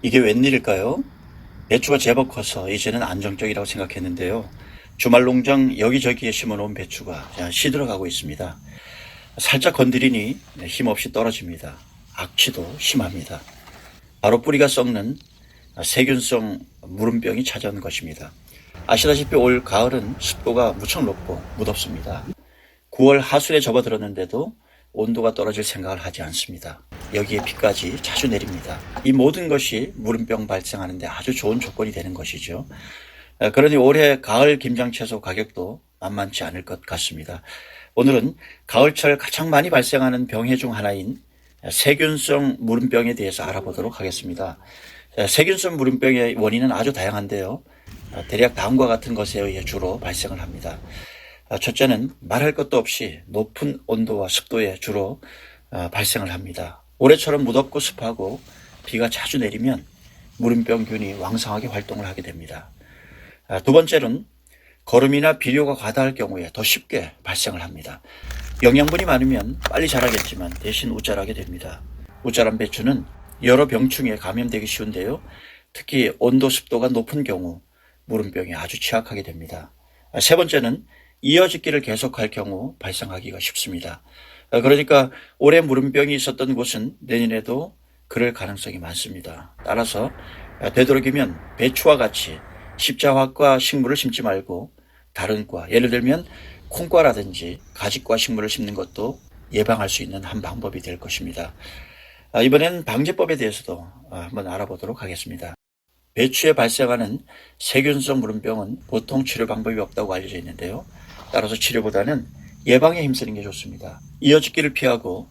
이게 웬일일까요? 배추가 제법 커서 이제는 안정적이라고 생각했는데요. 주말 농장 여기저기에 심어놓은 배추가 시들어가고 있습니다. 살짝 건드리니 힘없이 떨어집니다. 악취도 심합니다. 바로 뿌리가 썩는 세균성 무름병이 찾아온 것입니다. 아시다시피 올 가을은 습도가 무척 높고 무덥습니다. 9월 하순에 접어들었는데도 온도가 떨어질 생각을 하지 않습니다. 여기에 비까지 자주 내립니다. 이 모든 것이 무름병 발생하는데 아주 좋은 조건이 되는 것이죠. 그러니 올해 가을 김장채소 가격도 만만치 않을 것 같습니다. 오늘은 가을철 가장 많이 발생하는 병해 중 하나인 세균성 무름병에 대해서 알아보도록 하겠습니다. 세균성 무름병의 원인은 아주 다양한데요. 대략 다음과 같은 것에 의해 주로 발생을 합니다. 첫째는 말할 것도 없이 높은 온도와 습도에 주로 발생을 합니다. 올해처럼 무덥고 습하고 비가 자주 내리면 무름병균이 왕성하게 활동을 하게 됩니다. 두 번째는 거름이나 비료가 과다할 경우에 더 쉽게 발생을 합니다. 영양분이 많으면 빨리 자라겠지만 대신 우짜라게 됩니다. 우짜란 배추는 여러 병충해에 감염되기 쉬운데요. 특히 온도 습도가 높은 경우 무름병에 아주 취약하게 됩니다. 세 번째는 이어짓기를 계속할 경우 발생하기가 쉽습니다. 그러니까 올해 무름병이 있었던 곳은 내년에도 그럴 가능성이 많습니다. 따라서 되도록이면 배추와 같이 십자화과 식물을 심지 말고 다른 과, 예를 들면 콩과라든지 가지과 식물을 심는 것도 예방할 수 있는 한 방법이 될 것입니다. 이번엔 방제법에 대해서도 한번 알아보도록 하겠습니다. 배추에 발생하는 세균성 무름병은 보통 치료 방법이 없다고 알려져 있는데요. 따라서 치료보다는 예방에 힘쓰는 게 좋습니다. 이어짓기를 피하고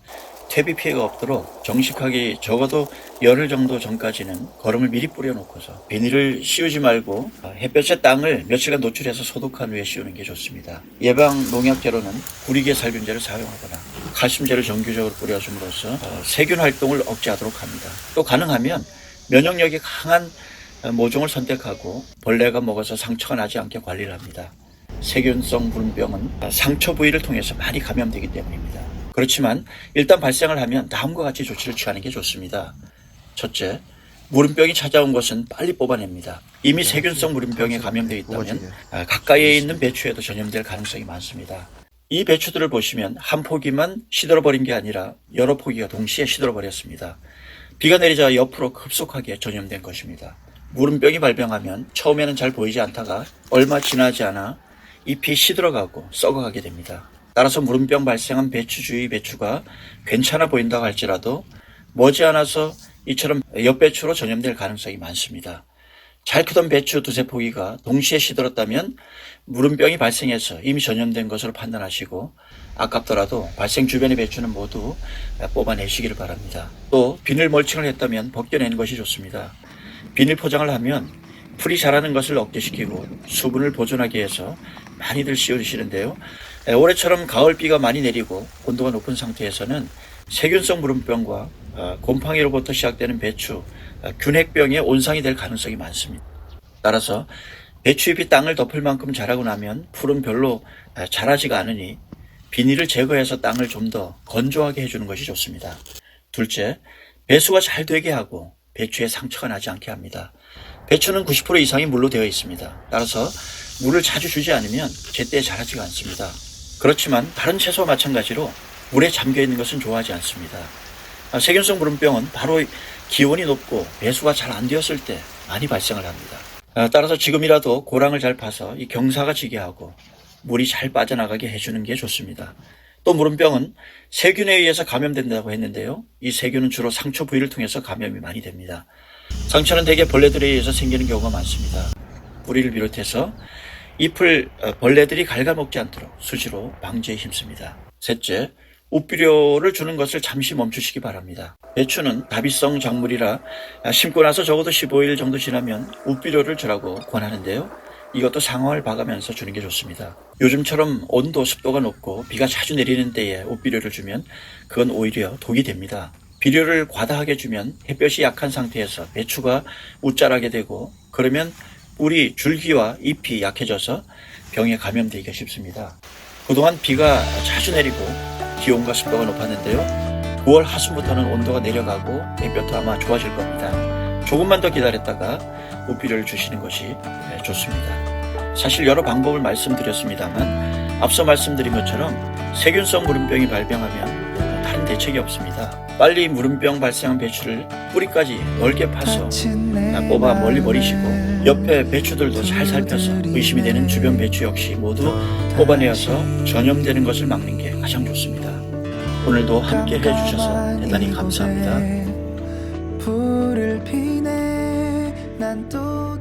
퇴비 피해가 없도록 정식하기 적어도 열흘 정도 전까지는 거름을 미리 뿌려놓고서 비닐을 씌우지 말고 햇볕에 땅을 며칠간 노출해서 소독한 후에 씌우는 게 좋습니다. 예방 농약제로는 구리개 살균제를 사용하거나 칼슘제를 정기적으로 뿌려줌으로써 세균 활동을 억제하도록 합니다. 또 가능하면 면역력이 강한 모종을 선택하고 벌레가 먹어서 상처가 나지 않게 관리를 합니다. 세균성 무름병은 상처 부위를 통해서 많이 감염되기 때문입니다. 그렇지만 일단 발생을 하면 다음과 같이 조치를 취하는 게 좋습니다. 첫째, 무름병이 찾아온 것은 빨리 뽑아냅니다. 이미 세균성 무름병에 감염되어 있다면 가까이에 있는 배추에도 전염될 가능성이 많습니다. 이 배추들을 보시면 한 포기만 시들어버린 게 아니라 여러 포기가 동시에 시들어버렸습니다. 비가 내리자 옆으로 급속하게 전염된 것입니다. 무름병이 발병하면 처음에는 잘 보이지 않다가 얼마 지나지 않아 잎이 시들어가고 썩어가게 됩니다. 따라서 무름병 발생한 배추 주위 배추가 괜찮아 보인다고 할지라도 머지않아서 이처럼 엽배추로 전염될 가능성이 많습니다. 잘 크던 배추 두세 포기가 동시에 시들었다면 무름병이 발생해서 이미 전염된 것으로 판단하시고 아깝더라도 발생 주변의 배추는 모두 뽑아내시기를 바랍니다. 또 비닐 멀칭을 했다면 벗겨내는 것이 좋습니다. 비닐 포장을 하면 풀이 자라는 것을 억제시키고 수분을 보존하기 위해서 많이들 씌워주시는데요. 올해처럼 가을비가 많이 내리고 온도가 높은 상태에서는 세균성 무름병과 곰팡이로부터 시작되는 배추, 균핵병의 온상이 될 가능성이 많습니다. 따라서 배추잎이 땅을 덮을 만큼 자라고 나면 풀은 별로 자라지가 않으니 비닐을 제거해서 땅을 좀 더 건조하게 해주는 것이 좋습니다. 둘째, 배수가 잘 되게 하고 배추에 상처가 나지 않게 합니다. 배추는 90% 이상이 물로 되어 있습니다. 따라서 물을 자주 주지 않으면 제때 자라지가 않습니다. 그렇지만 다른 채소와 마찬가지로 물에 잠겨 있는 것은 좋아하지 않습니다. 세균성 무름병은 바로 기온이 높고 배수가 잘 안 되었을 때 많이 발생을 합니다. 따라서 지금이라도 고랑을 잘 파서 이 경사가 지게 하고 물이 잘 빠져나가게 해주는 게 좋습니다. 또 무름병은 세균에 의해서 감염된다고 했는데요. 이 세균은 주로 상처 부위를 통해서 감염이 많이 됩니다. 상처는 대개 벌레들에 의해서 생기는 경우가 많습니다. 뿌리를 비롯해서 잎을 벌레들이 갉아먹지 않도록 수시로 방지에 힘씁니다. 셋째, 웃비료를 주는 것을 잠시 멈추시기 바랍니다. 배추는 다비성 작물이라 심고 나서 적어도 15일 정도 지나면 웃비료를 주라고 권하는데요. 이것도 상황을 봐가면서 주는 게 좋습니다. 요즘처럼 온도, 습도가 높고 비가 자주 내리는 때에 웃비료를 주면 그건 오히려 독이 됩니다. 비료를 과다하게 주면 햇볕이 약한 상태에서 배추가 웃자라게 되고 그러면 뿌리, 줄기와 잎이 약해져서 병에 감염되기가 쉽습니다. 그동안 비가 자주 내리고 기온과 습도가 높았는데요. 9월 하순부터는 온도가 내려가고 햇볕도 아마 좋아질 겁니다. 조금만 더 기다렸다가 우비를 주시는 것이 좋습니다. 사실 여러 방법을 말씀드렸습니다만 앞서 말씀드린 것처럼 세균성 무름병이 발병하면 다른 대책이 없습니다. 빨리 무름병 발생한 배추를 뿌리까지 넓게 파서 뽑아 멀리 버리시고 옆에 배추들도 잘 살펴서 의심이 되는 주변 배추 역시 모두 뽑아내어서 전염되는 것을 막는 게 가장 좋습니다. 오늘도 함께 해주셔서 대단히 감사합니다. 불을 피네 난 또